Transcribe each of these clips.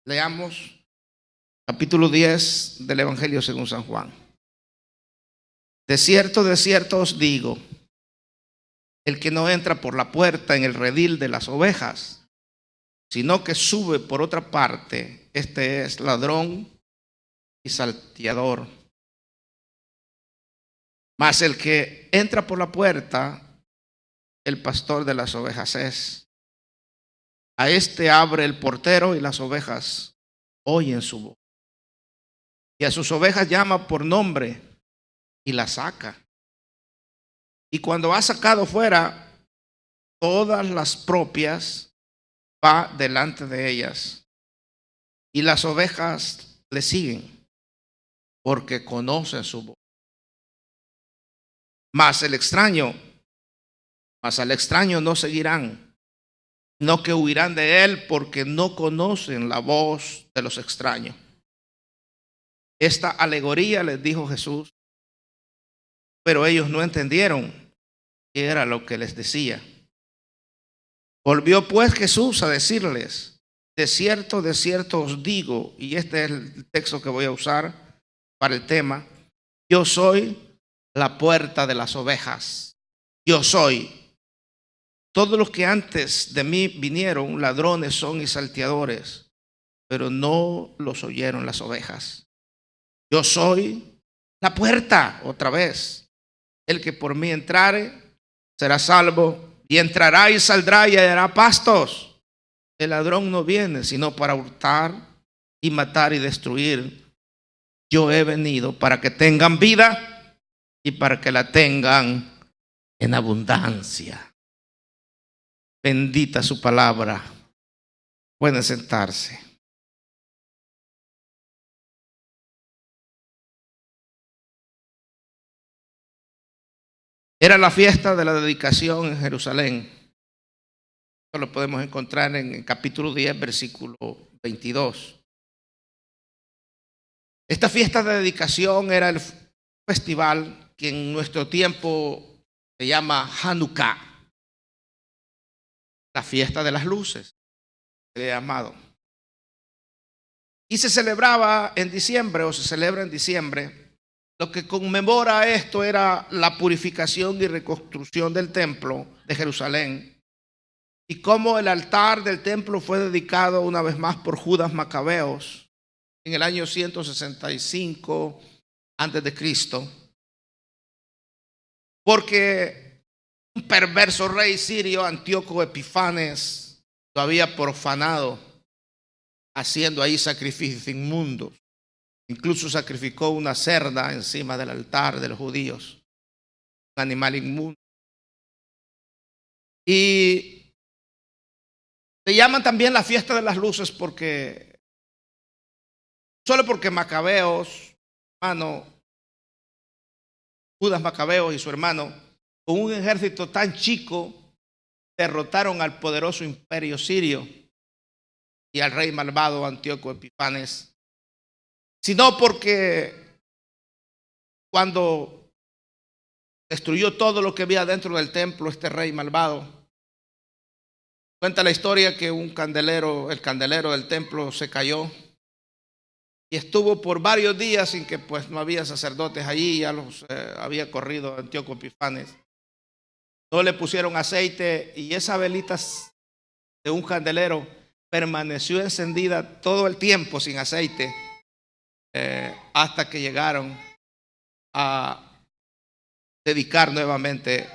Leamos capítulo 10 del Evangelio según San Juan. De cierto os digo, el que no entra por la puerta en el redil de las ovejas, sino que sube por otra parte, este es ladrón y salteador. Mas el que entra por la puerta, el pastor de las ovejas es. A este abre el portero y las ovejas oyen su voz. Y a sus ovejas llama por nombre y las saca. Y cuando ha sacado fuera, todas las propias va delante de ellas. Y las ovejas le siguen porque conocen su voz. Mas al extraño no seguirán, no que huirán de él porque no conocen la voz de los extraños. Esta alegoría les dijo Jesús, pero ellos no entendieron qué era lo que les decía. Volvió pues Jesús a decirles, de cierto os digo, y este es el texto que voy a usar para el tema, yo soy la puerta de las ovejas. Yo soy. Todos los que antes de mí vinieron, ladrones son y salteadores, pero no los oyeron las ovejas. Yo soy la puerta, otra vez. El que por mí entrare será salvo, y entrará y saldrá y hallará pastos. El ladrón no viene sino para hurtar y matar y destruir. Yo he venido para que tengan vida y para que la tengan en abundancia. Bendita su palabra. Pueden sentarse. Era la fiesta de la dedicación en Jerusalén. Esto lo podemos encontrar en el capítulo 10, versículo 22. Esta fiesta de dedicación era el festival que en nuestro tiempo se llama Hanukkah, la fiesta de las luces, se ha llamado. Y se celebraba en diciembre, o se celebra en diciembre. Lo que conmemora esto era la purificación y reconstrucción del templo de Jerusalén y cómo el altar del templo fue dedicado una vez más por Judas Macabeos en el año 165 antes de Cristo, porque un perverso rey sirio, Antíoco Epifanes, lo había profanado haciendo ahí sacrificios inmundos. Incluso sacrificó una cerda encima del altar de los judíos, un animal inmundo. Y se llaman también la fiesta de las luces porque solo porque Macabeos, hermano Judas Macabeos y su hermano, con un ejército tan chico, derrotaron al poderoso imperio sirio y al rey malvado Antíoco Epifanes, sino porque cuando destruyó todo lo que había dentro del templo, este rey malvado, cuenta la historia que el candelero del templo se cayó y estuvo por varios días sin que pues no había sacerdotes allí, ya los había corrido Antíoco Epifanes. No le pusieron aceite y esa velita de un candelero permaneció encendida todo el tiempo sin aceite. Hasta que llegaron a dedicar nuevamente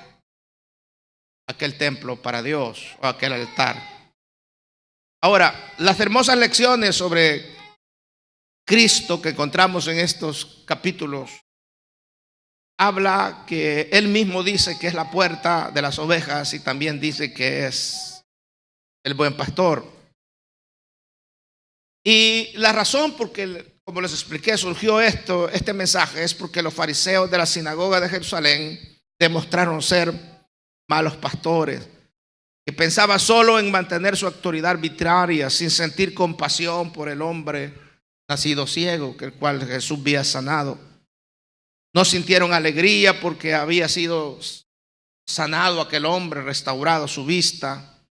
aquel templo para Dios o aquel altar. Ahora, las hermosas lecciones sobre Cristo que encontramos en estos capítulos habla que Él mismo dice que es la puerta de las ovejas y también dice que es el buen pastor. Y la razón por que, como les expliqué, surgió este mensaje es porque los fariseos de la sinagoga de Jerusalén demostraron ser malos pastores, que pensaban solo en mantener su autoridad arbitraria sin sentir compasión por el hombre nacido ciego, que el cual Jesús había sanado. No sintieron alegría porque había sido sanado aquel hombre, restaurado su vista.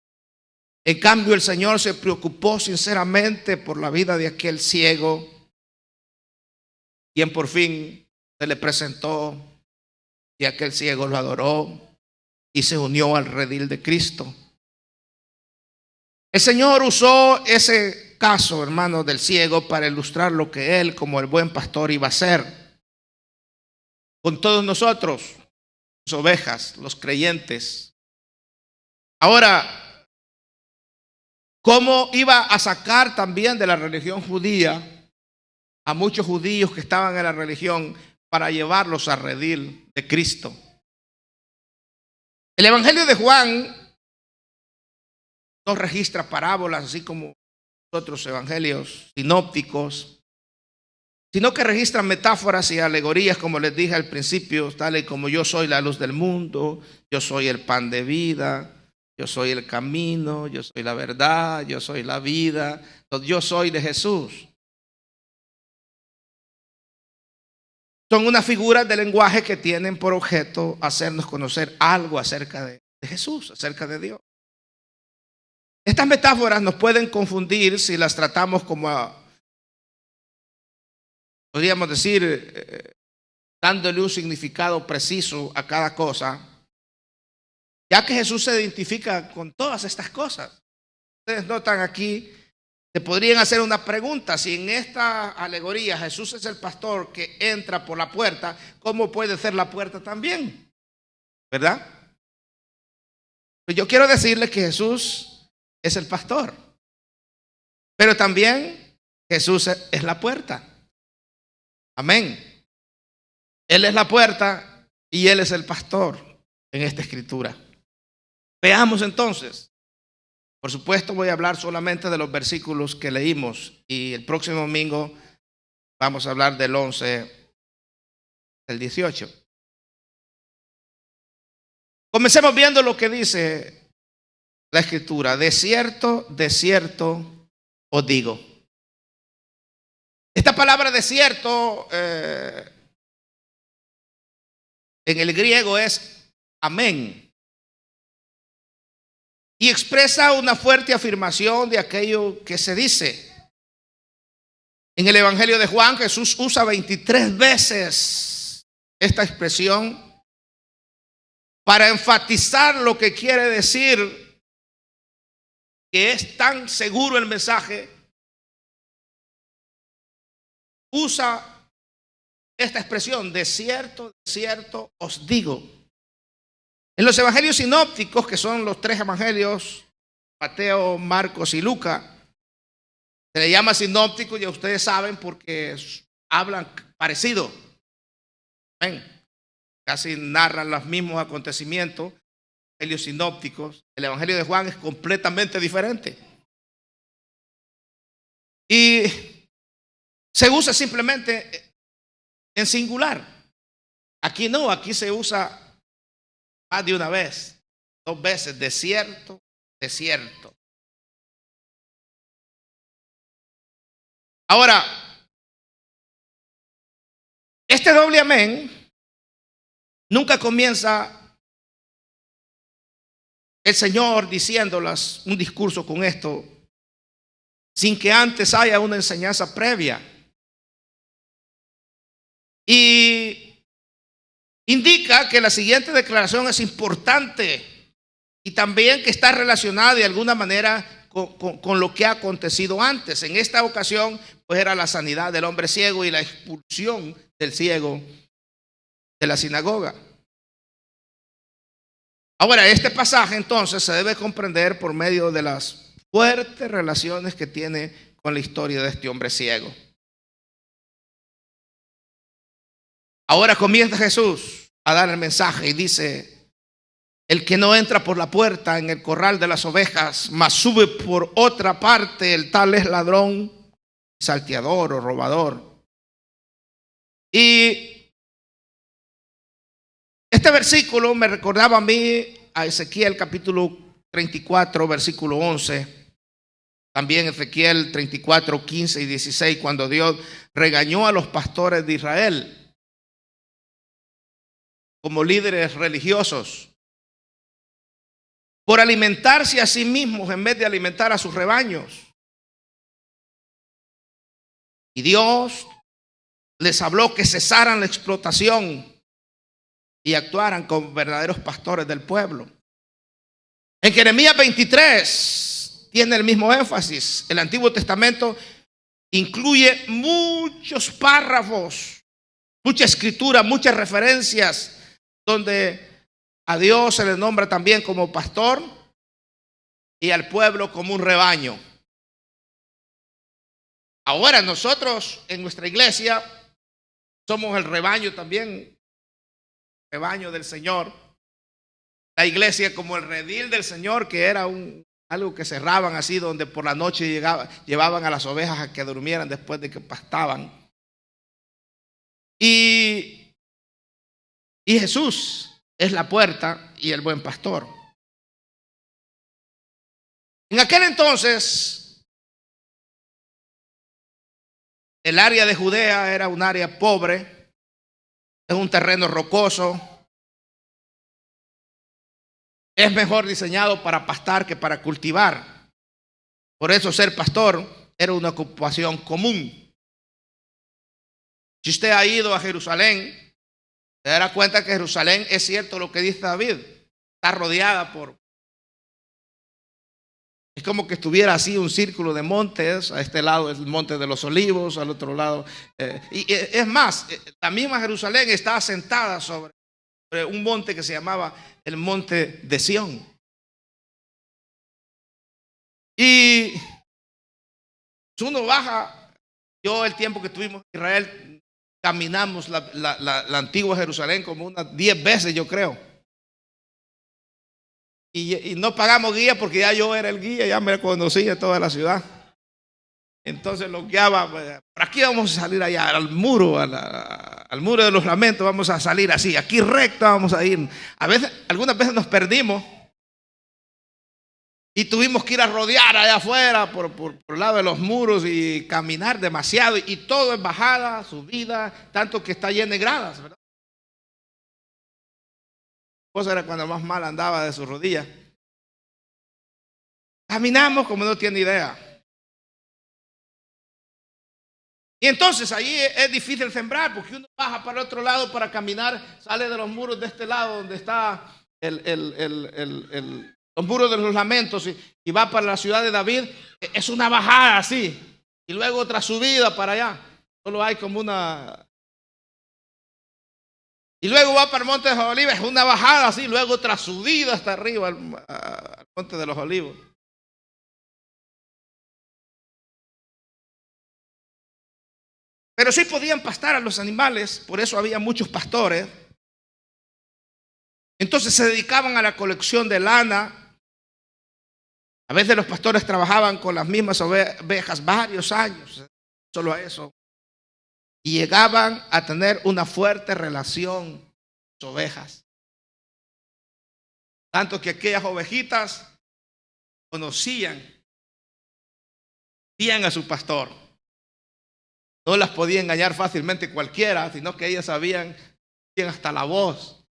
En cambio, el Señor se preocupó sinceramente por la vida de aquel ciego, quien por fin se le presentó, y aquel ciego lo adoró y se unió al redil de Cristo. El Señor usó ese caso, hermano, del ciego para ilustrar lo que Él, como el buen pastor, iba a hacer con todos nosotros, las ovejas, los creyentes. Ahora, ¿cómo iba a sacar también de la religión judía a muchos judíos que estaban en la religión para llevarlos al redil de Cristo? El Evangelio de Juan no registra parábolas así como otros evangelios sinópticos, sino que registra metáforas y alegorías, como les dije al principio, tal y como yo soy la luz del mundo, yo soy el pan de vida, yo soy el camino, yo soy la verdad, yo soy la vida, yo soy de Jesús. Son unas figuras de lenguaje que tienen por objeto hacernos conocer algo acerca de Jesús, acerca de Dios. Estas metáforas nos pueden confundir si las tratamos como, podríamos decir, dándole un significado preciso a cada cosa, ya que Jesús se identifica con todas estas cosas. Ustedes notan aquí, te podrían hacer una pregunta: si en esta alegoría Jesús es el pastor que entra por la puerta, ¿cómo puede ser la puerta también? ¿Verdad? Pues yo quiero decirles que Jesús es el pastor, pero también Jesús es la puerta. Amén. Él es la puerta y Él es el pastor en esta escritura. Veamos entonces. Por supuesto, voy a hablar solamente de los versículos que leímos, y el próximo domingo vamos a hablar del 11 al 18. Comencemos viendo lo que dice la escritura. De cierto os digo. Esta palabra desierto en el griego es amén, y expresa una fuerte afirmación de aquello que se dice. En el Evangelio de Juan, Jesús usa 23 veces esta expresión para enfatizar lo que quiere decir, que es tan seguro el mensaje. Usa esta expresión: de cierto os digo. En los evangelios sinópticos, que son los 3 evangelios, Mateo, Marcos y Lucas, se le llama sinóptico, ya ustedes saben, porque hablan parecido. ¿Ven? Casi narran los mismos acontecimientos. Evangelios sinópticos. El evangelio de Juan es completamente diferente. Y se usa simplemente en singular. Aquí no, aquí se usa más de una vez, 2 veces: de cierto. Ahora, este doble amén nunca comienza el Señor diciéndolas un discurso con esto sin que antes haya una enseñanza previa. Y indica que la siguiente declaración es importante y también que está relacionada de alguna manera con lo que ha acontecido antes. En esta ocasión, pues, era la sanidad del hombre ciego y la expulsión del ciego de la sinagoga. Ahora, este pasaje entonces se debe comprender por medio de las fuertes relaciones que tiene con la historia de este hombre ciego. Ahora comienza Jesús a dar el mensaje y dice: el que no entra por la puerta en el corral de las ovejas, mas sube por otra parte, el tal es ladrón, salteador o robador. Y este versículo me recordaba a mí a Ezequiel capítulo 34, versículo 11. También Ezequiel 34, 15 y 16, cuando Dios regañó a los pastores de Israel como líderes religiosos. por alimentarse a sí mismos en vez de alimentar a sus rebaños. Y Dios les habló que cesaran la explotación y actuaran como verdaderos pastores del pueblo. En Jeremías 23 tiene el mismo énfasis. El Antiguo Testamento incluye muchos párrafos, mucha escritura, muchas referencias donde a Dios se le nombra también como pastor y al pueblo como un rebaño. Ahora nosotros en nuestra iglesia somos el rebaño también, rebaño del Señor. La iglesia como el redil del Señor, que era algo que cerraban así, donde por la noche llevaban a las ovejas a que durmieran después de que pastaban. Y Jesús es la puerta y el buen pastor. En aquel entonces, el área de Judea era un área pobre, es un terreno rocoso, es mejor diseñado para pastar que para cultivar. Por eso ser pastor era una ocupación común. Si usted ha ido a Jerusalén, se dará cuenta que Jerusalén, es cierto lo que dice David, está rodeada por... Es como que estuviera así un círculo de montes. A este lado es el monte de los Olivos, al otro lado. Y es más, la misma Jerusalén está asentada sobre un monte que se llamaba el monte de Sión. Y si uno baja, yo el tiempo que estuvimos en Israel, caminamos la antigua Jerusalén como unas 10 veces, yo creo. Y no pagamos guía porque ya yo era el guía, ya me conocía toda la ciudad. Entonces lo guiaba, por aquí vamos a salir allá, al muro, al muro de los lamentos, vamos a salir así, aquí recto vamos a ir. Algunas veces nos perdimos y tuvimos que ir a rodear allá afuera por el lado de los muros y caminar demasiado. Y todo es bajada, subida, tanto que está lleno de gradas, ¿verdad? Cosa era cuando más mal andaba de sus rodillas. Caminamos como no tiene idea. Y entonces ahí es difícil sembrar porque uno baja para el otro lado para caminar, sale de los muros de este lado donde está los muros de los lamentos y va para la ciudad de David. Es una bajada así y luego otra subida para allá. Solo hay como una... Y luego va para el monte de los Olivos, es una bajada así, luego otra subida hasta arriba al monte de los Olivos. Pero sí podían pastar a los animales, por eso había muchos pastores. Entonces se dedicaban a la colección de lana. A veces los pastores trabajaban con las mismas ovejas varios años, solo a eso. Y llegaban a tener una fuerte relación con sus ovejas. Tanto que aquellas ovejitas conocían a su pastor. No las podía engañar fácilmente cualquiera, sino que ellas sabían hasta la voz,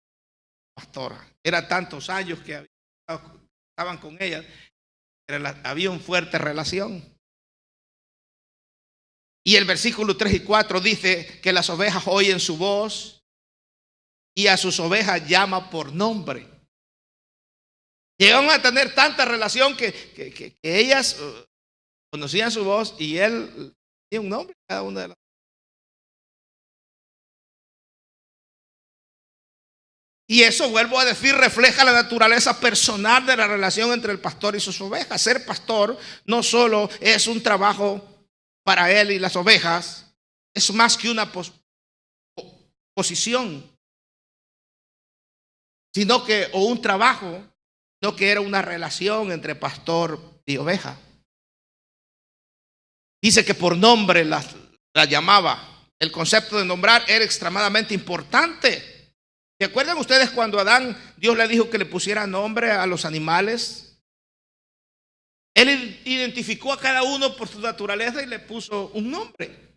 pastora. Era tantos años que estaban con ellas, había una fuerte relación. Y el versículo 3 y 4 dice que las ovejas oyen su voz y a sus ovejas llama por nombre. Llegaron a tener tanta relación que ellas conocían su voz y él tenía un nombre cada una de las. Y eso, vuelvo a decir, refleja la naturaleza personal de la relación entre el pastor y sus ovejas. Ser pastor no solo es un trabajo para él y las ovejas, es más que una posición, o un trabajo, sino que era una relación entre pastor y oveja. Dice que por nombre la llamaba. El concepto de nombrar era extremadamente importante. ¿Se acuerdan ustedes cuando Dios le dijo que le pusiera nombre a los animales? Él identificó a cada uno por su naturaleza y le puso un nombre.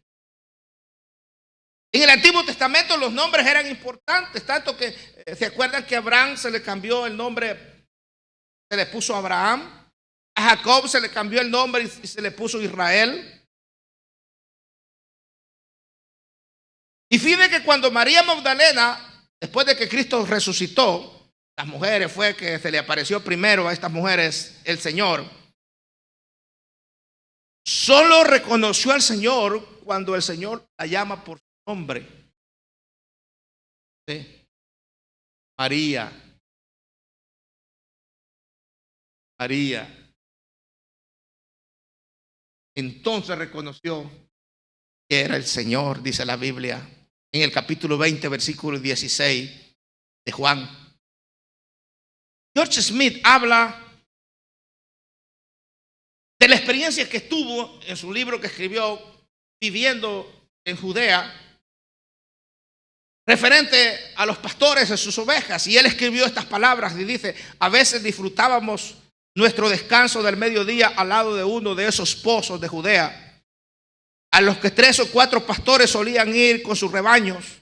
En el Antiguo Testamento los nombres eran importantes, tanto que se acuerdan que a Abraham se le cambió el nombre se le puso Abraham. A Jacob se le cambió el nombre y se le puso Israel. Y fíjate que cuando María Magdalena, después de que Cristo resucitó, las mujeres fue que se le apareció primero a estas mujeres el Señor. Solo reconoció al Señor cuando el Señor la llama por su nombre. ¿Sí? María. María. Entonces reconoció que era el Señor, dice la Biblia, en el capítulo 20, versículo 16 de Juan. George Smith habla de la experiencia que tuvo en su libro que escribió viviendo en Judea, referente a los pastores de sus ovejas. Y él escribió estas palabras y dice: a veces disfrutábamos nuestro descanso del mediodía al lado de uno de esos pozos de Judea, a los que 3 o 4 pastores solían ir con sus rebaños.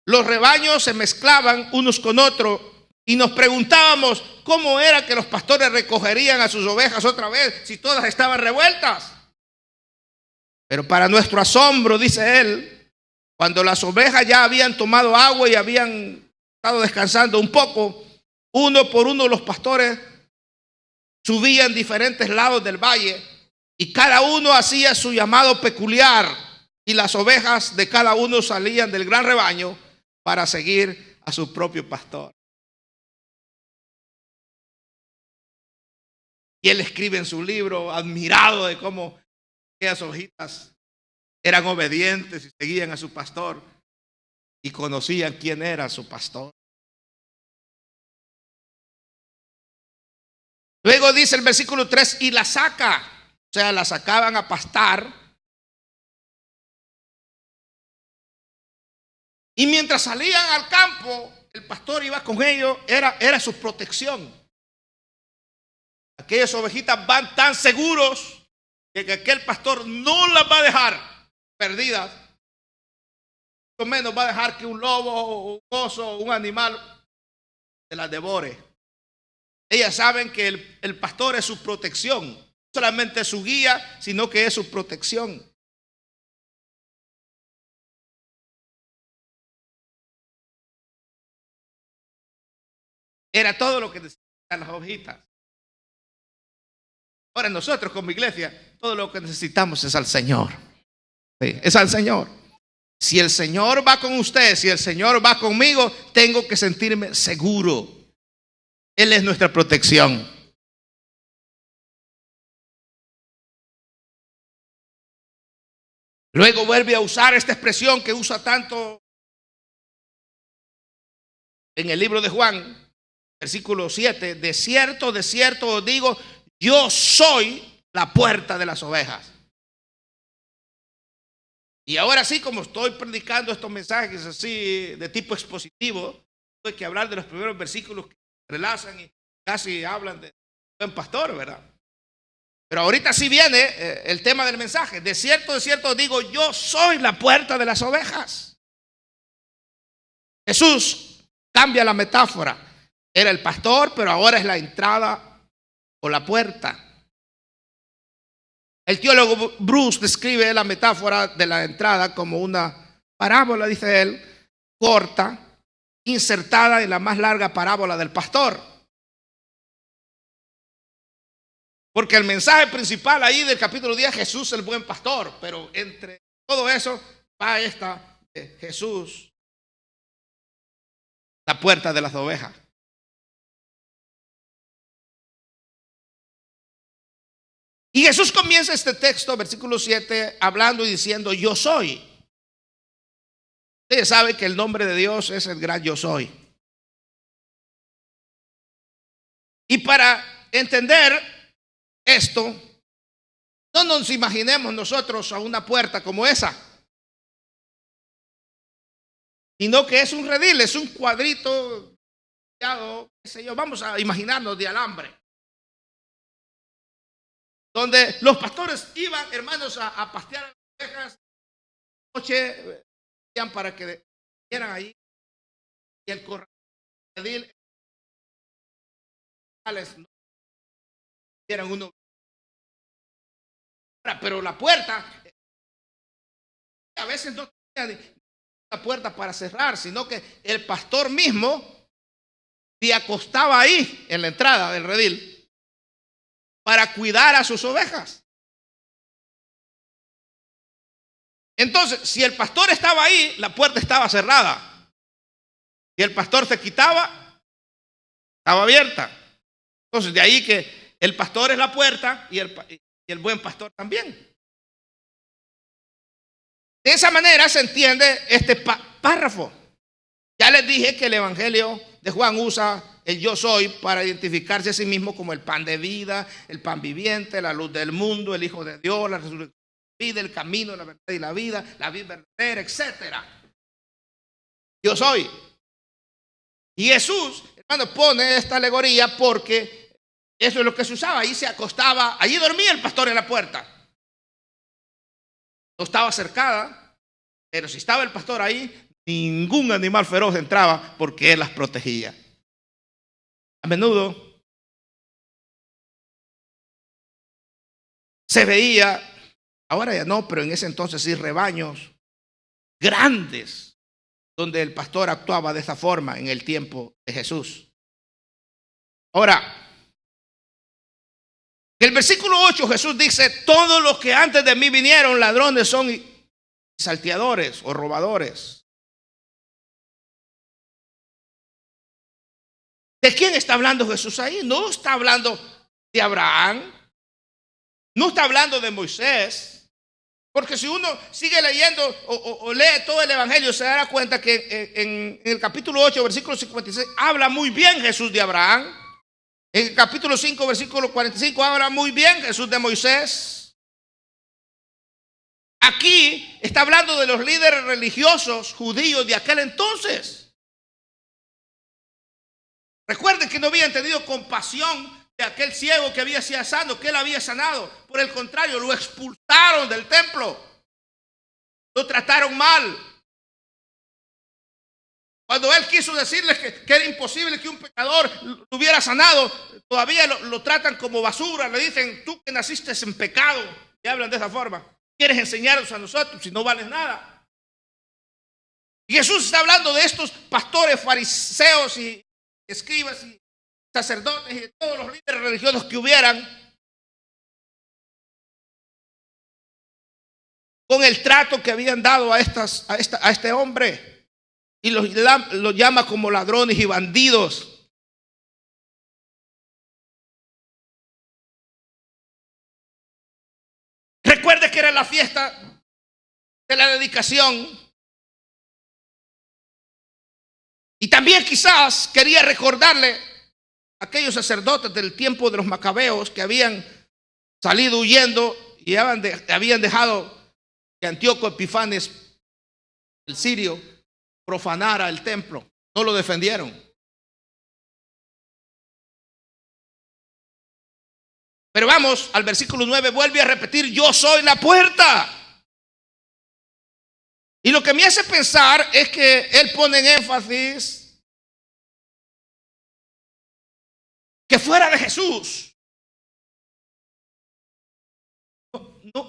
Los rebaños se mezclaban unos con otros y nos preguntábamos cómo era que los pastores recogerían a sus ovejas otra vez si todas estaban revueltas. Pero para nuestro asombro, dice él, cuando las ovejas ya habían tomado agua y habían estado descansando un poco, uno por uno los pastores subían diferentes lados del valle y cada uno hacía su llamado peculiar, y las ovejas de cada uno salían del gran rebaño para seguir a su propio pastor. Y él escribe en su libro, admirado de cómo aquellas ovejitas eran obedientes y seguían a su pastor y conocían quién era su pastor. Luego dice el versículo 3, y la saca, o sea, la sacaban a pastar. Y mientras salían al campo, el pastor iba con ellos, era su protección. Aquellas ovejitas van tan seguros que aquel pastor no las va a dejar perdidas. Por lo menos va a dejar que un lobo, un oso, un animal se las devore. Ellas saben que el pastor es su protección. No solamente es su guía, sino que es su protección. Era todo lo que necesitaban las ovejitas. Ahora nosotros como iglesia, todo lo que necesitamos es al Señor. Sí, es al Señor. Si el Señor va con usted, si el Señor va conmigo, tengo que sentirme seguro. Él es nuestra protección. Luego vuelve a usar esta expresión que usa tanto en el libro de Juan, versículo 7. De cierto os digo, yo soy la puerta de las ovejas. Y ahora sí, como estoy predicando estos mensajes así de tipo expositivo, hay que hablar de los primeros versículos que relazan y casi hablan de buen pastor, ¿verdad? Pero ahorita sí viene el tema del mensaje. De cierto os digo, yo soy la puerta de las ovejas. Jesús cambia la metáfora. Era el pastor, pero ahora es la entrada o la puerta. El teólogo Bruce describe la metáfora de la entrada como una parábola, dice él, corta, insertada en la más larga parábola del pastor. Porque el mensaje principal ahí del capítulo 10, Jesús el buen pastor, pero entre todo eso va esta de Jesús, la puerta de las ovejas. Y Jesús comienza este texto, versículo 7, hablando y diciendo, yo soy. Ustedes saben que el nombre de Dios es el gran yo soy. Y para entender esto, no nos imaginemos nosotros a una puerta como esa, sino que es un redil, es un cuadrito, qué sé yo, vamos a imaginarnos de alambre, donde los pastores iban, hermanos, a pastear a las ovejas, noche, para que vieran ahí, y el corredil no eran uno. Pero la puerta, a veces no tenía la puerta para cerrar, sino que el pastor mismo se acostaba ahí en la entrada del redil para cuidar a sus ovejas. Entonces, si el pastor estaba ahí, la puerta estaba cerrada. Si el pastor se quitaba, estaba abierta. Entonces, de ahí que el pastor es la puerta y el buen pastor también. De esa manera se entiende este párrafo. Ya les dije que el Evangelio de Juan usa el yo soy para identificarse a sí mismo como el pan de vida, el pan viviente, la luz del mundo, el Hijo de Dios, la resurrección de la vida, el camino, la verdad y la vida verdadera, etc. Yo soy. Y Jesús, hermano, pone esta alegoría porque eso es lo que se usaba. Ahí se acostaba, allí dormía el pastor en la puerta. No estaba cercada, pero si estaba el pastor ahí, ningún animal feroz entraba porque él las protegía. A menudo se veía, ahora ya no, pero en ese entonces sí, rebaños grandes donde el pastor actuaba de esa forma en el tiempo de Jesús. Ahora, en el versículo 8 Jesús dice: todos los que antes de mí vinieron ladrones son salteadores o robadores. ¿De quién está hablando Jesús ahí? No está hablando de Abraham, no está hablando de Moisés, porque si uno sigue leyendo o lee todo el Evangelio, se dará cuenta que en el capítulo 8, versículo 56, habla muy bien Jesús de Abraham. En el capítulo 5, versículo 45, habla muy bien Jesús de Moisés. Aquí está hablando de los líderes religiosos judíos de aquel entonces. Recuerden que no habían tenido compasión de aquel ciego que había sido sano, que él había sanado. Por el contrario, lo expulsaron del templo. Lo trataron mal. Cuando él quiso decirles que era imposible que un pecador lo hubiera sanado, todavía lo tratan como basura. Le dicen: tú que naciste en pecado. Y hablan de esa forma. ¿Quieres enseñarnos a nosotros si no vales nada? Y Jesús está hablando de estos pastores fariseos y escribas y sacerdotes y de todos los líderes religiosos que hubieran, con el trato que habían dado a este hombre, y los llama como ladrones y bandidos. Recuerde que era la fiesta de la dedicación. Y también quizás quería recordarle a aquellos sacerdotes del tiempo de los macabeos que habían salido huyendo y habían dejado que Antíoco Epifanes, el sirio, profanara el templo. No lo defendieron. Pero vamos al versículo 9, vuelve a repetir: yo soy la puerta. Y lo que me hace pensar es que él pone en énfasis que fuera de Jesús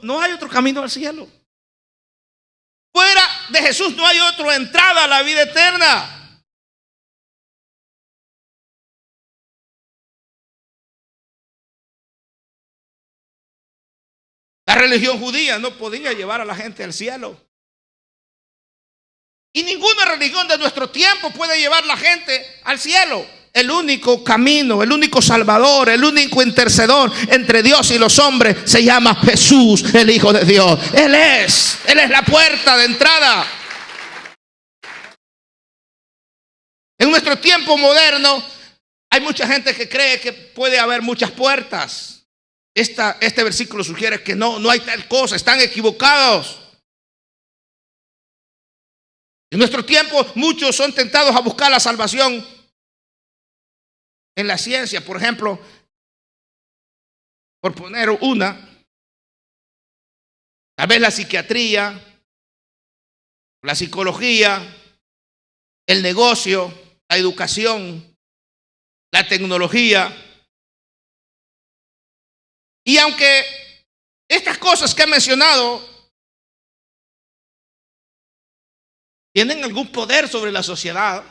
no hay otro camino al cielo. Fuera de Jesús no hay otra entrada a la vida eterna. La religión judía no podía llevar a la gente al cielo. Y ninguna religión de nuestro tiempo puede llevar a la gente al cielo. El único camino, el único salvador, el único intercedor entre Dios y los hombres se llama Jesús, el Hijo de Dios. Él es la puerta de entrada. En nuestro tiempo moderno hay mucha gente que cree que puede haber muchas puertas. Este versículo sugiere que no hay tal cosa, están equivocados. En nuestro tiempo muchos son tentados a buscar la salvación en la ciencia, por ejemplo, por poner una, tal vez la psiquiatría, la psicología, el negocio, la educación, la tecnología, Y aunque estas cosas que he mencionado tienen algún poder sobre la sociedad,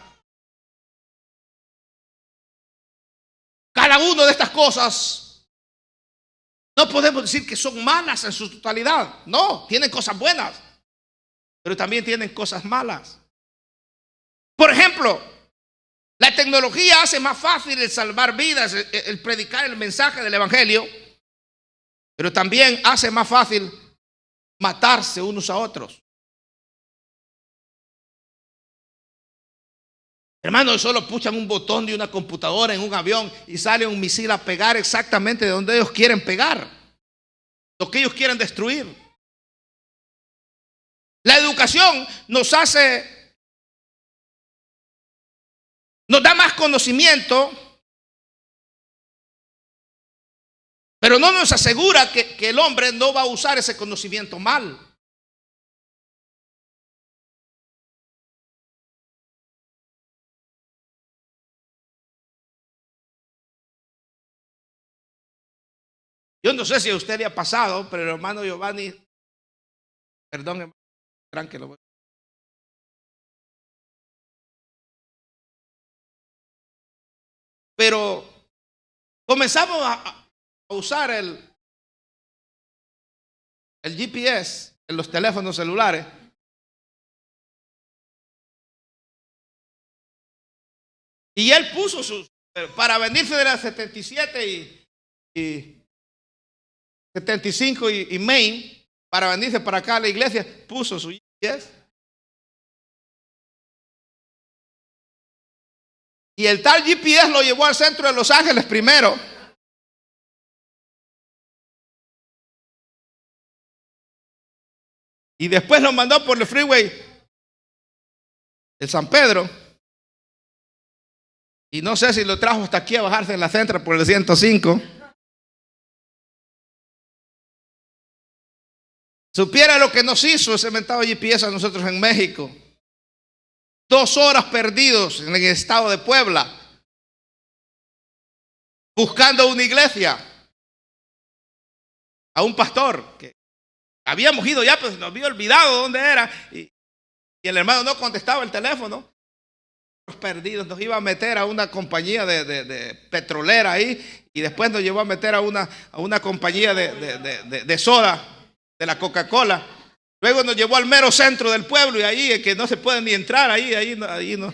cada una de estas cosas no podemos decir que son malas en su totalidad. No, tienen cosas buenas, pero también tienen cosas malas. Por ejemplo, la tecnología hace más fácil el salvar vidas, el predicar el mensaje del evangelio, pero también hace más fácil matarse unos a otros. Hermanos, solo puchan un botón de una computadora en un avión y sale un misil a pegar exactamente de donde ellos quieren pegar, lo que ellos quieren destruir. La educación nos da más conocimiento, pero no nos asegura que el hombre no va a usar ese conocimiento mal. Yo no sé si a usted le ha pasado, pero el hermano Giovanni, perdón, hermano, tranquilo. Pero comenzamos a usar el GPS en los teléfonos celulares. Y él puso para venirse de la 77 y 75 y Main, para venirse para acá a la iglesia, puso su GPS. Y el tal GPS lo llevó al centro de Los Ángeles primero. Y después lo mandó por el freeway de San Pedro. Y no sé si lo trajo hasta aquí a bajarse en la Central por el 105. Supiera lo que nos hizo ese mentado GPS a nosotros en México. 2 horas perdidos en el estado de Puebla, buscando una iglesia, a un pastor que habíamos ido ya, pues nos había olvidado dónde era, y el hermano no contestaba el teléfono. Perdidos, nos iba a meter a una compañía de petrolera ahí, y después nos llevó a meter a una compañía de soda, de la Coca-Cola. Luego nos llevó al mero centro del pueblo, y ahí que no se puede ni entrar, ahí no,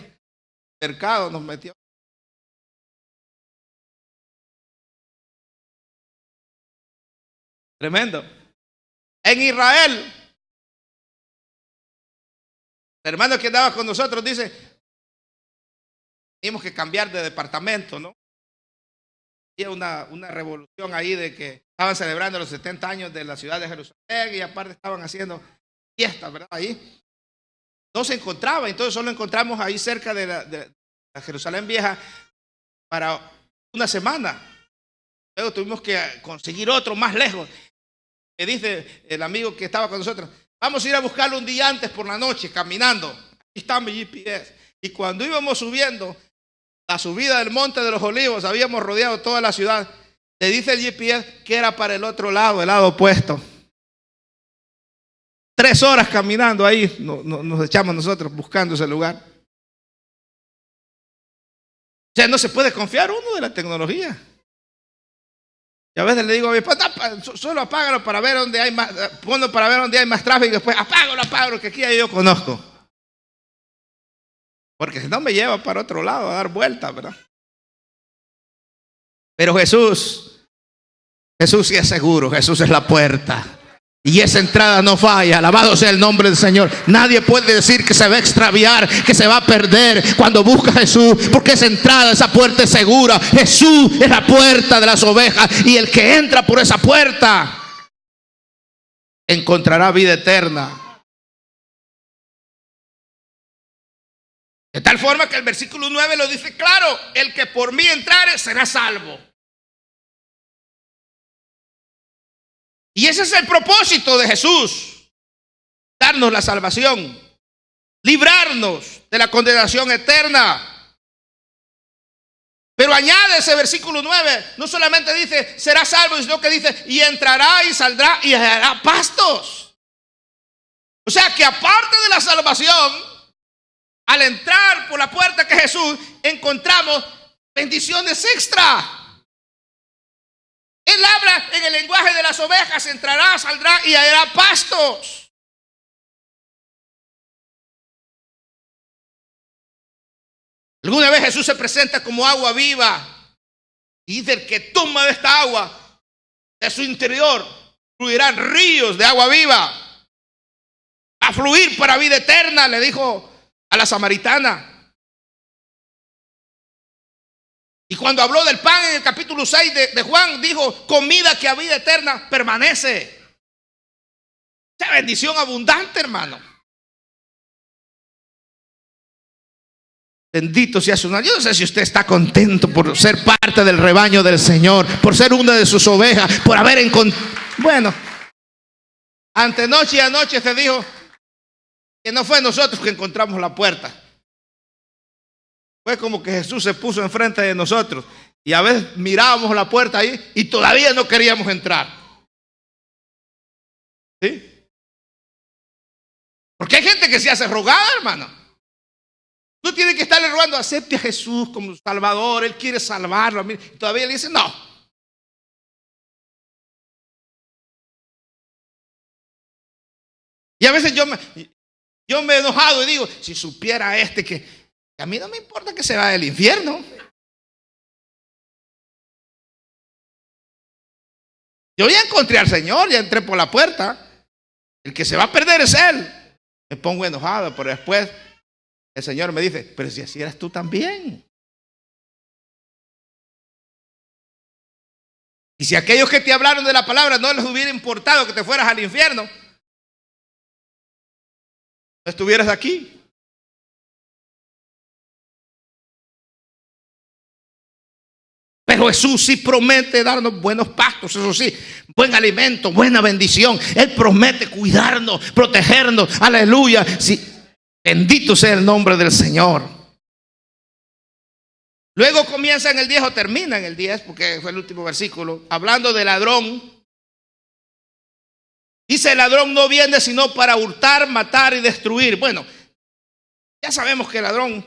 cercado nos metió. Tremendo. En Israel, el hermano que andaba con nosotros dice, teníamos que cambiar de departamento, ¿no? Había una revolución ahí de que estaban celebrando los 70 años de la ciudad de Jerusalén, y aparte estaban haciendo fiestas, ¿verdad? Ahí no se encontraba, entonces solo encontramos ahí cerca de la Jerusalén Vieja para una semana. Luego tuvimos que conseguir otro más lejos. Me dice el amigo que estaba con nosotros, vamos a ir a buscarlo un día antes por la noche, caminando. Aquí está mi GPS. Y cuando íbamos subiendo la subida del Monte de los Olivos, habíamos rodeado toda la ciudad. Le dice el GPS que era para el otro lado, el lado opuesto. 3 horas caminando ahí, nos echamos nosotros buscando ese lugar. O sea, no se puede confiar uno de la tecnología. Y a veces le digo a mi esposa, solo apágalo para ver dónde hay más, ponlo para ver dónde hay más tráfico, y después apágalo, que aquí yo conozco. Porque si no me lleva para otro lado a dar vueltas, ¿verdad? Pero Jesús sí es seguro, Jesús es la puerta. Y esa entrada no falla, alabado sea el nombre del Señor. Nadie puede decir que se va a extraviar, que se va a perder cuando busca a Jesús, porque esa entrada, esa puerta es segura. Jesús es la puerta de las ovejas, y el que entra por esa puerta encontrará vida eterna. De tal forma que el versículo 9 lo dice claro: el que por mí entrare será salvo. Y ese es el propósito de Jesús: darnos la salvación, librarnos de la condenación eterna. Pero añade ese versículo 9, no solamente dice será salvo, sino que dice y entrará y saldrá y hará pastos. O sea que aparte de la salvación, al entrar por la puerta que es Jesús, encontramos bendiciones extra. Él habla en el lenguaje de las ovejas, entrará, saldrá y hará pastos. Alguna vez Jesús se presenta como agua viva y dice: el que toma de esta agua, de su interior fluirán ríos de agua viva a fluir para vida eterna, le dijo a la samaritana. Y cuando habló del pan en el capítulo 6 de Juan, dijo: comida que a vida eterna permanece. Esa bendición abundante, hermano. Bendito sea su nombre. Yo no sé si usted está contento por ser parte del rebaño del Señor, por ser una de sus ovejas, por haber encontrado. Bueno, antenoche y anoche se dijo que no fue nosotros que encontramos la puerta. Fue como que Jesús se puso enfrente de nosotros y a veces mirábamos la puerta ahí y todavía no queríamos entrar. ¿Sí? Porque hay gente que se hace rogada, hermano. No tiene que estarle rogando: acepte a Jesús como Salvador, Él quiere salvarlo. Y todavía le dice: no. Y a veces yo me he enojado y digo: si supiera que a mí no me importa que se vaya al infierno. Yo ya encontré al Señor, ya entré por la puerta. El que se va a perder es Él. Me pongo enojado, pero después el Señor me dice: pero si así eras tú también. Y si aquellos que te hablaron de la palabra no les hubiera importado que te fueras al infierno, no estuvieras aquí. Pero Jesús sí promete darnos buenos pastos, eso sí, buen alimento, buena bendición. Él promete cuidarnos, protegernos. Aleluya. Sí. Bendito sea el nombre del Señor. Luego comienza en el 10 o termina en el 10, porque fue el último versículo, hablando del ladrón. Dice: el ladrón no viene sino para hurtar, matar y destruir. Bueno, ya sabemos que el ladrón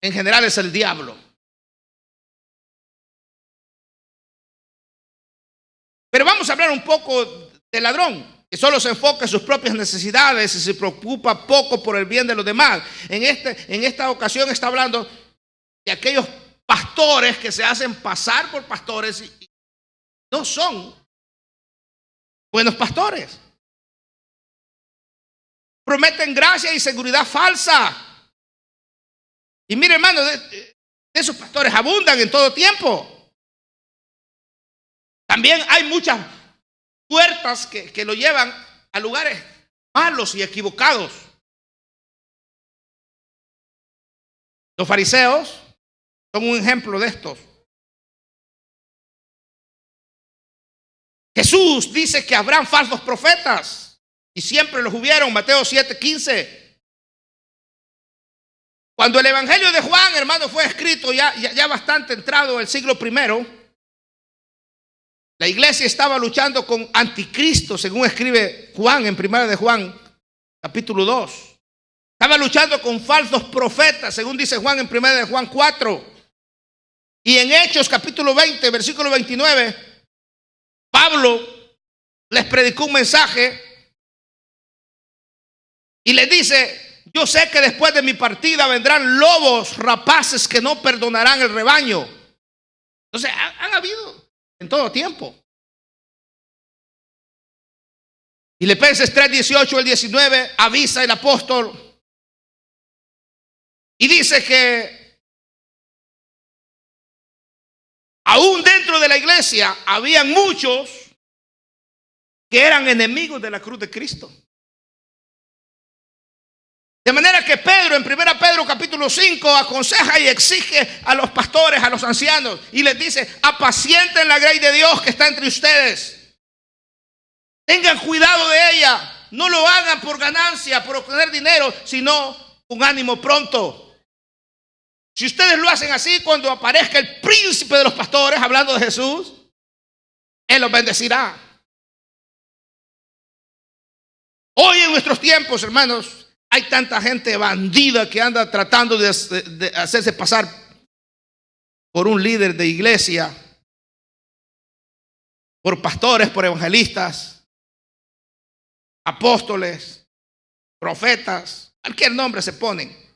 en general es el diablo. Pero vamos a hablar un poco del ladrón, que solo se enfoca en sus propias necesidades y se preocupa poco por el bien de los demás. En esta ocasión está hablando de aquellos pastores que se hacen pasar por pastores y no son buenos pastores. Prometen gracia y seguridad falsa. Y mire, hermano, de esos pastores abundan en todo tiempo. También hay muchas puertas que lo llevan a lugares malos y equivocados. Los fariseos son un ejemplo de estos. Jesús dice que habrán falsos profetas y siempre los hubieron. Mateo 7:15. Cuando el evangelio de Juan, hermano, fue escrito ya bastante entrado el siglo I, la iglesia estaba luchando con anticristo, según escribe Juan en Primera de Juan, capítulo 2. Estaba luchando con falsos profetas, según dice Juan en Primera de Juan 4. Y en Hechos, capítulo 20, versículo 29, Pablo les predicó un mensaje y les dice: yo sé que después de mi partida vendrán lobos rapaces que no perdonarán el rebaño. Entonces, han habido en todo tiempo. Filipenses 3:18 al 19 avisa el apóstol y dice que aún dentro de la iglesia habían muchos que eran enemigos de la cruz de Cristo. De manera que Pedro, en 1 Pedro capítulo 5, aconseja y exige a los pastores, a los ancianos, y les dice: apacienten la grey de Dios que está entre ustedes. Tengan cuidado de ella. No lo hagan por ganancia, por obtener dinero, sino con ánimo pronto. Si ustedes lo hacen así, cuando aparezca el príncipe de los pastores hablando de Jesús, Él los bendecirá. Hoy en nuestros tiempos, hermanos, hay tanta gente bandida que anda tratando de hacerse pasar por un líder de iglesia, por pastores, por evangelistas, apóstoles, profetas, cualquier nombre se ponen.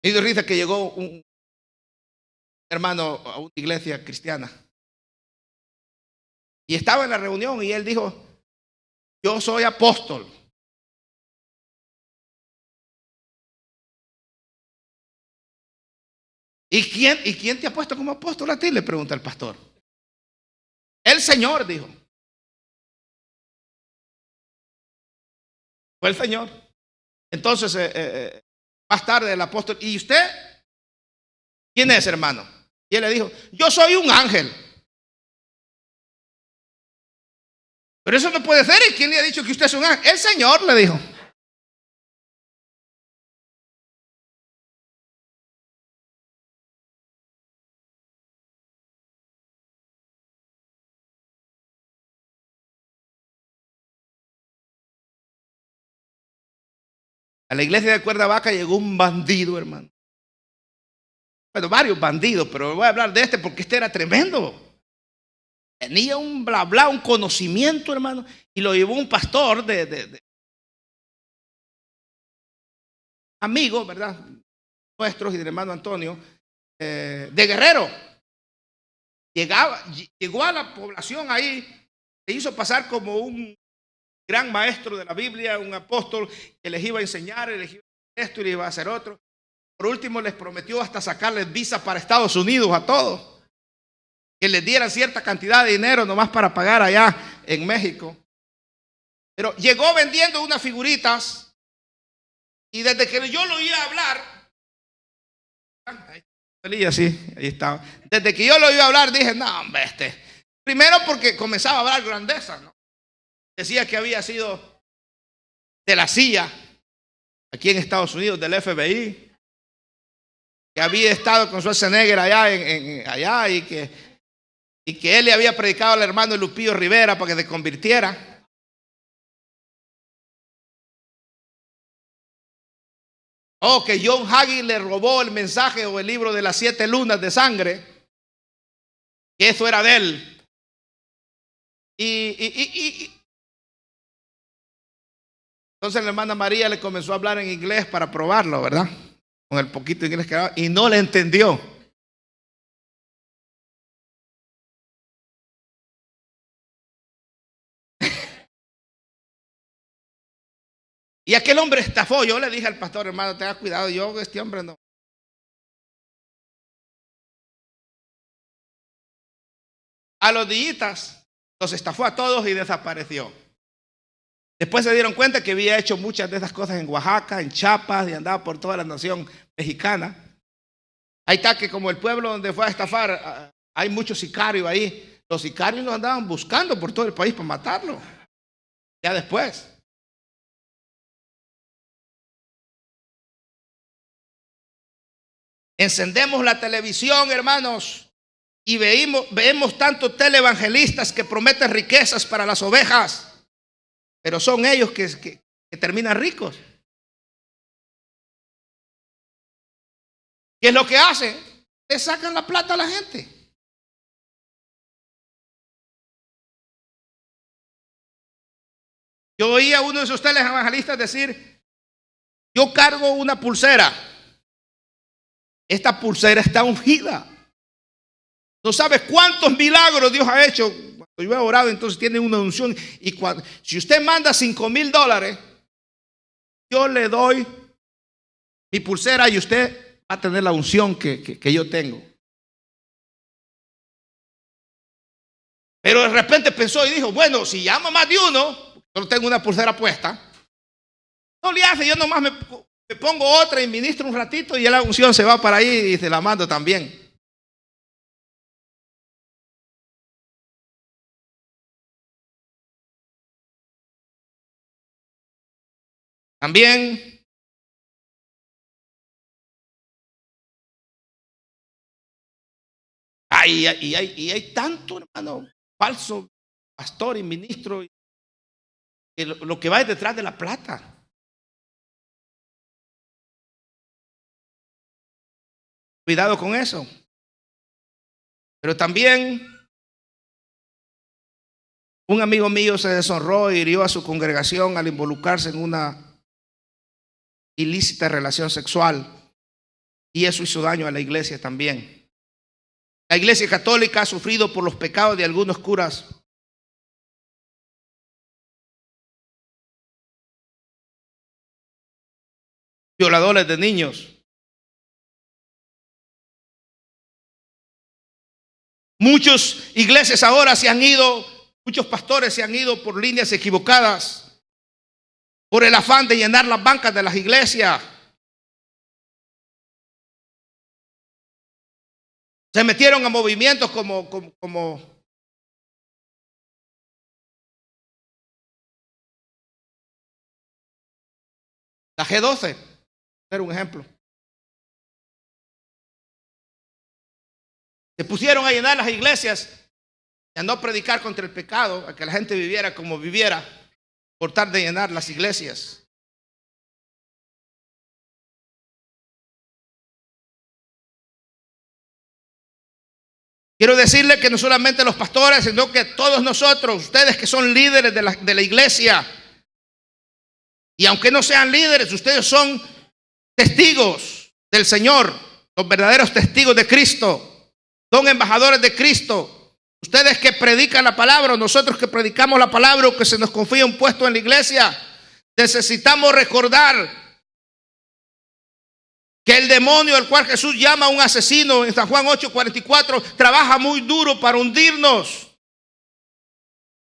Y de risa que llegó un hermano a una iglesia cristiana y estaba en la reunión y él dijo: yo soy apóstol. ¿Y quién te ha puesto como apóstol a ti?, le pregunta el pastor. El Señor, dijo. Fue el Señor. Entonces, más tarde el apóstol: ¿y usted quién es, hermano? Y él le dijo: yo soy un ángel. Pero eso no puede ser. ¿Y quién le ha dicho que usted es un ángel? El Señor, le dijo. A la iglesia de Cuernavaca llegó un bandido, hermano. Bueno, varios bandidos, pero voy a hablar de este porque este era tremendo. Tenía un bla bla, un conocimiento, hermano, y lo llevó un pastor de amigos, ¿verdad?, nuestros y del hermano Antonio, de Guerrero. Llegó a la población ahí, se hizo pasar como un gran maestro de la Biblia, un apóstol que les iba a enseñar, les iba a hacer esto y les iba a hacer otro. Por último, les prometió hasta sacarles visa para Estados Unidos a todos, que les dieran cierta cantidad de dinero nomás para pagar allá en México. Pero llegó vendiendo unas figuritas y desde que yo lo oía hablar, ahí estaba. Desde que yo lo iba a hablar dije: no, hombre, primero porque comenzaba a hablar grandeza, ¿no? Decía que había sido de la CIA aquí en Estados Unidos, del FBI, que había estado con Schwarzenegger allá, allá y que él le había predicado al hermano Lupillo Rivera para que se convirtiera. Que John Hagee le robó el mensaje o el libro de las 7 lunas de sangre, que eso era de él. Entonces la hermana María le comenzó a hablar en inglés para probarlo, ¿verdad?, con el poquito inglés que hablaba, y no le entendió. Y aquel hombre estafó. Yo le dije al pastor: hermano, tenga cuidado, este hombre no. A los días los estafó a todos y desapareció. Después se dieron cuenta que había hecho muchas de esas cosas en Oaxaca, en Chiapas, y andaba por toda la nación mexicana. Ahí está que como el pueblo donde fue a estafar, hay muchos sicarios ahí. Los sicarios lo andaban buscando por todo el país para matarlo. Ya después. Encendemos la televisión, hermanos, y vemos tantos televangelistas que prometen riquezas para las ovejas, pero son ellos que terminan ricos. ¿Qué es lo que hacen? Le sacan la plata a la gente. Yo oí a uno de esos televangelistas decir: yo cargo una pulsera. Esta pulsera está ungida. No sabes cuántos milagros Dios ha hecho. Cuando yo he orado, entonces tiene una unción. Y si usted manda $5,000, yo le doy mi pulsera y usted va a tener la unción que yo tengo. Pero de repente pensó y dijo: bueno, si llama más de uno, yo tengo una pulsera puesta, no le hace, yo nomás me pongo otra y ministro un ratito y la unción se va para ahí y se la mando también. También hay tanto, hermano, falso pastor y ministro, que lo que va es detrás de la plata. Cuidado con eso. Pero también un amigo mío se deshonró e hirió a su congregación al involucrarse en una ilícita relación sexual, y eso hizo daño a la iglesia también. La iglesia católica ha sufrido por los pecados de algunos curas violadores de niños. Muchas iglesias ahora se han ido, muchos pastores se han ido por líneas equivocadas, por el afán de llenar las bancas de las iglesias. Se metieron a movimientos como la G12, era un ejemplo. Se pusieron a llenar las iglesias y a no predicar contra el pecado, a que la gente viviera como viviera, por tal de llenar las iglesias. Quiero decirle que no solamente los pastores, sino que todos nosotros, ustedes que son líderes de la iglesia, y aunque no sean líderes, ustedes son testigos del Señor, los verdaderos testigos de Cristo. Son embajadores de Cristo. Ustedes que predican la palabra, nosotros que predicamos la palabra o que se nos confía un puesto en la iglesia, necesitamos recordar que el demonio, al cual Jesús llama un asesino en San Juan 8:44, trabaja muy duro para hundirnos.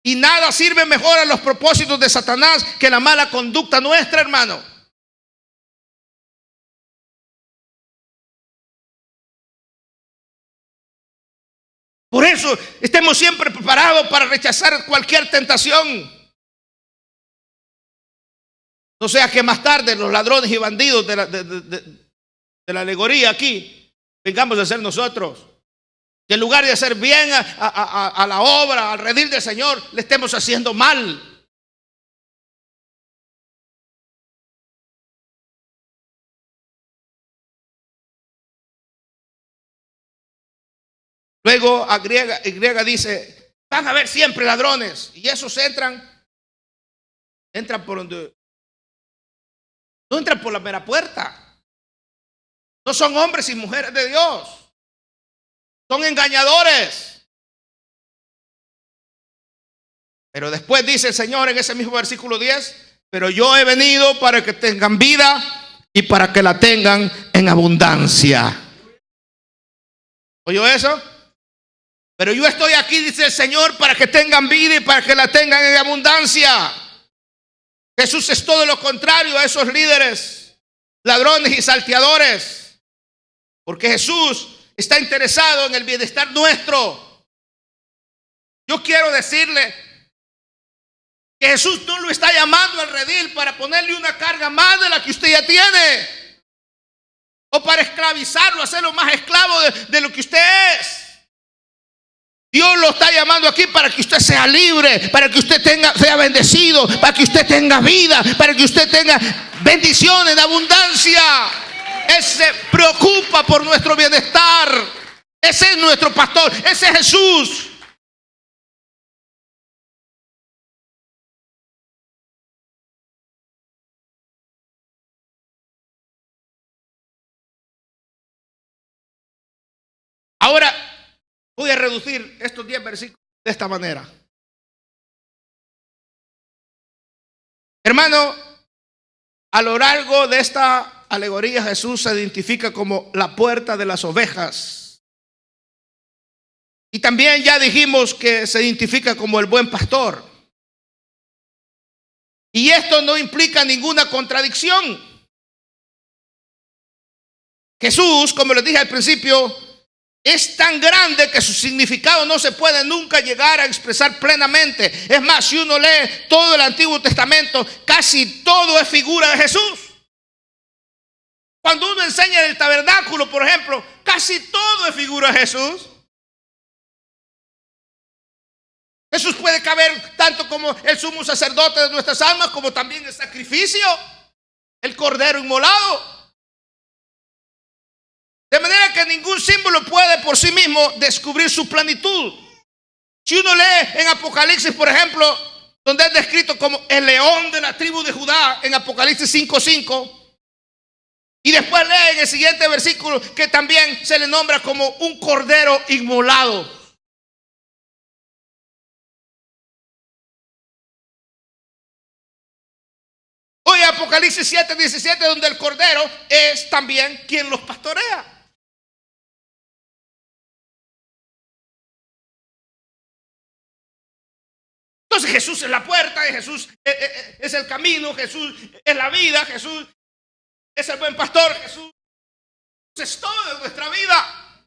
Y nada sirve mejor a los propósitos de Satanás que la mala conducta nuestra, hermano. Por eso estemos siempre preparados para rechazar cualquier tentación. No sea que más tarde los ladrones y bandidos de la alegoría aquí vengamos a ser nosotros. Que en lugar de hacer bien a la obra, al redil del Señor, le estemos haciendo mal. Luego griega dice, van a haber siempre ladrones. Y esos entran por donde, no entran por la mera puerta. No son hombres y mujeres de Dios. Son engañadores. Pero después dice el Señor en ese mismo versículo 10, pero yo he venido para que tengan vida y para que la tengan en abundancia. ¿Oyó eso? Pero yo estoy aquí, dice el Señor, para que tengan vida y para que la tengan en abundancia. Jesús es todo lo contrario a esos líderes, ladrones y salteadores. Porque Jesús está interesado en el bienestar nuestro. Yo quiero decirle que Jesús no lo está llamando al redil para ponerle una carga más de la que usted ya tiene, o para esclavizarlo, hacerlo más esclavo de lo que usted es. Dios lo está llamando aquí para que usted sea libre, para que usted sea bendecido, para que usted tenga vida, para que usted tenga bendición en abundancia. Él se preocupa por nuestro bienestar. Ese es nuestro pastor, ese es Jesús. Ahora voy a reducir estos 10 versículos de esta manera. Hermano, a lo largo de esta alegoría Jesús se identifica como la puerta de las ovejas. Y también ya dijimos que se identifica como el buen pastor. Y esto no implica ninguna contradicción. Jesús, como les dije al principio, es tan grande que su significado no se puede nunca llegar a expresar plenamente. Es más, si uno lee todo el Antiguo Testamento, casi todo es figura de Jesús. Cuando uno enseña el tabernáculo, por ejemplo, casi todo es figura de Jesús. Jesús puede caber tanto como el sumo sacerdote de nuestras almas, como también el sacrificio, el cordero inmolado. De manera que ningún símbolo puede por sí mismo descubrir su plenitud. Si uno lee en Apocalipsis, por ejemplo, donde es descrito como el león de la tribu de Judá, en Apocalipsis 5:5, y después lee en el siguiente versículo que también se le nombra como un cordero inmolado. Hoy Apocalipsis 7:17, donde el cordero es también quien los pastorea. Entonces Jesús es la puerta, Jesús es el camino, Jesús es la vida, Jesús es el buen pastor, Jesús es todo en nuestra vida.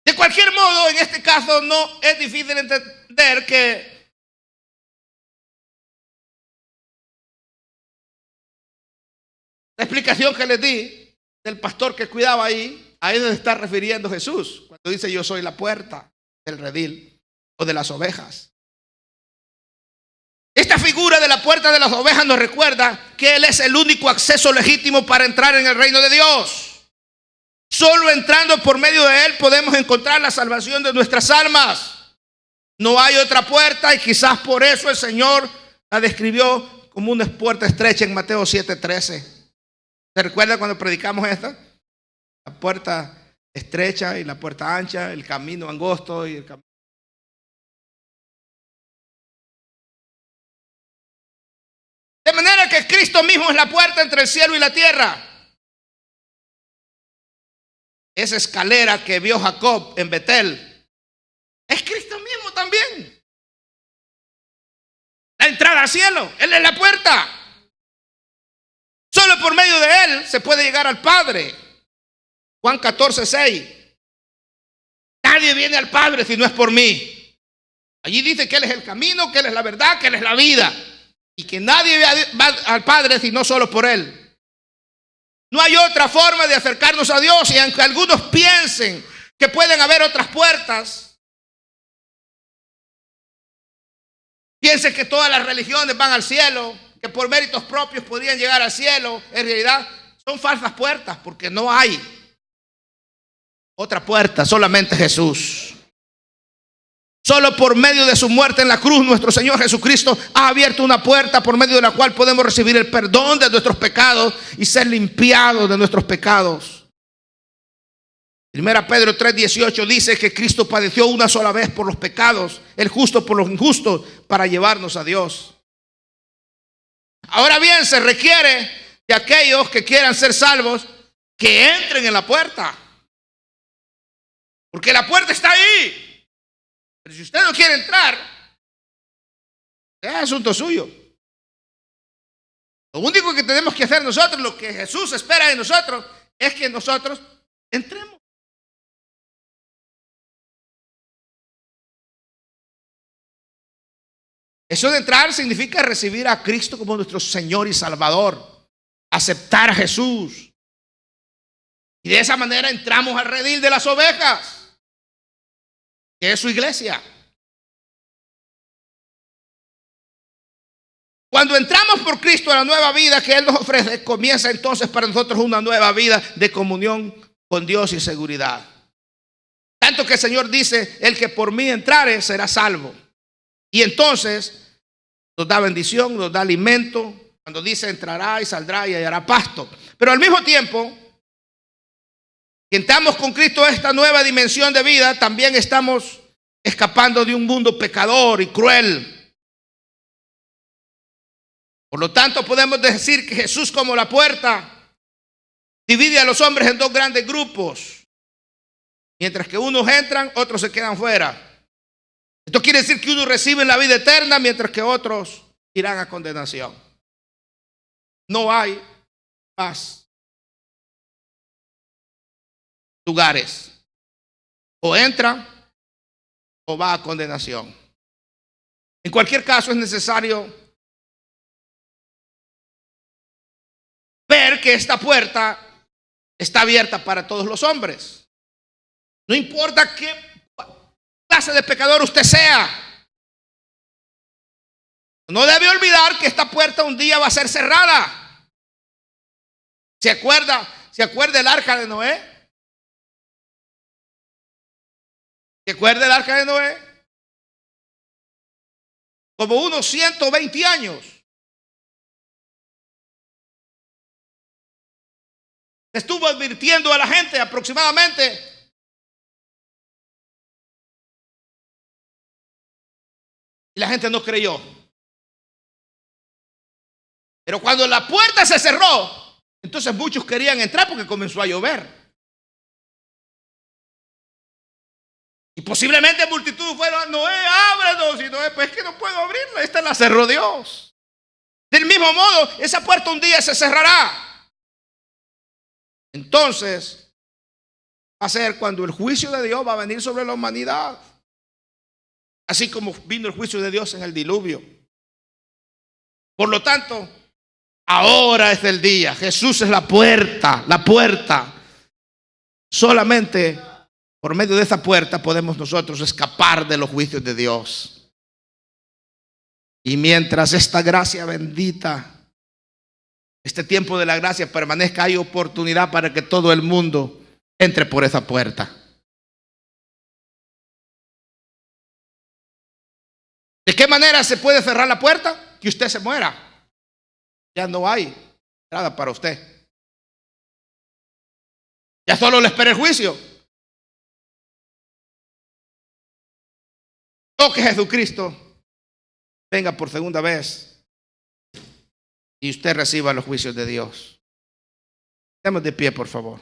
De cualquier modo, en este caso no es difícil entender que la explicación que les di del pastor que cuidaba ahí, a él se está refiriendo Jesús cuando dice: yo soy la puerta del redil o de las ovejas. Esta figura de la puerta de las ovejas nos recuerda que Él es el único acceso legítimo para entrar en el reino de Dios. Solo entrando por medio de Él podemos encontrar la salvación de nuestras almas. No hay otra puerta, y quizás por eso el Señor la describió como una puerta estrecha en Mateo 7:13. ¿Se recuerda cuando predicamos esta? La puerta estrecha y la puerta ancha, el camino angosto y el camino. De manera que Cristo mismo es la puerta entre el cielo y la tierra. Esa escalera que vio Jacob en Betel es Cristo mismo también. La entrada al cielo, Él es la puerta. Solo por medio de Él se puede llegar al Padre. Juan 14:6. Nadie viene al Padre si no es por mí. Allí dice que Él es el camino, que Él es la verdad, que Él es la vida, y que nadie va al Padre si no solo por Él. No hay otra forma de acercarnos a Dios, y aunque algunos piensen que pueden haber otras puertas, piensen que todas las religiones van al cielo, que por méritos propios podrían llegar al cielo, en realidad son falsas puertas, porque no hay otra puerta, solamente Jesús. Solo por medio de su muerte en la cruz, nuestro Señor Jesucristo ha abierto una puerta por medio de la cual podemos recibir el perdón de nuestros pecados y ser limpiados de nuestros pecados. 1 Pedro 3:18 dice que Cristo padeció una sola vez por los pecados, el justo por los injustos, para llevarnos a Dios. Ahora bien, se requiere de aquellos que quieran ser salvos que entren en la puerta, porque la puerta está ahí. Pero si usted no quiere entrar, es asunto suyo. Lo único que tenemos que hacer nosotros, lo que Jesús espera de nosotros, es que nosotros entremos. Eso de entrar significa recibir a Cristo como nuestro Señor y Salvador, aceptar a Jesús. Y de esa manera entramos al redil de las ovejas, que es su iglesia. Cuando entramos por Cristo a la nueva vida que Él nos ofrece, comienza entonces para nosotros una nueva vida de comunión con Dios y seguridad. Tanto que el Señor dice: el que por mí entrare será salvo. Y entonces nos da bendición, nos da alimento. Cuando dice entrará y saldrá y hallará pasto. Pero al mismo tiempo que entramos con Cristo a esta nueva dimensión de vida, también estamos escapando de un mundo pecador y cruel. Por lo tanto, podemos decir que Jesús, como la puerta, divide a los hombres en dos grandes grupos. Mientras que unos entran, otros se quedan fuera. Esto quiere decir que unos reciben la vida eterna, mientras que otros irán a condenación. No hay más lugares. O entra o va a condenación. En cualquier caso, es necesario ver que esta puerta está abierta para todos los hombres. No importa qué clase de pecador usted sea, no debe olvidar que esta puerta un día va a ser cerrada. ¿Se acuerda? ¿Se acuerda el arca de Noé? ¿Se acuerda el arca de Noé? Como unos 120 años. Estuvo advirtiendo a la gente aproximadamente. Y la gente no creyó. Pero cuando la puerta se cerró, entonces muchos querían entrar porque comenzó a llover. Y posiblemente multitud fueron: Noé, ábranos. Y Noé: pues es que no puedo abrirla, esta la cerró Dios. Del mismo modo, esa puerta un día se cerrará. Entonces, va a ser cuando el juicio de Dios va a venir sobre la humanidad. Así como vino el juicio de Dios en el diluvio. Por lo tanto, ahora es el día. Jesús es la puerta, la puerta. Solamente por medio de esa puerta podemos nosotros escapar de los juicios de Dios. Y mientras esta gracia bendita, este tiempo de la gracia permanezca, hay oportunidad para que todo el mundo entre por esa puerta. ¿De qué manera se puede cerrar la puerta? Que usted se muera. Ya no hay nada para usted. Ya solo le espera el juicio. O que Jesucristo venga por segunda vez y usted reciba los juicios de Dios. Estemos de pie, por favor.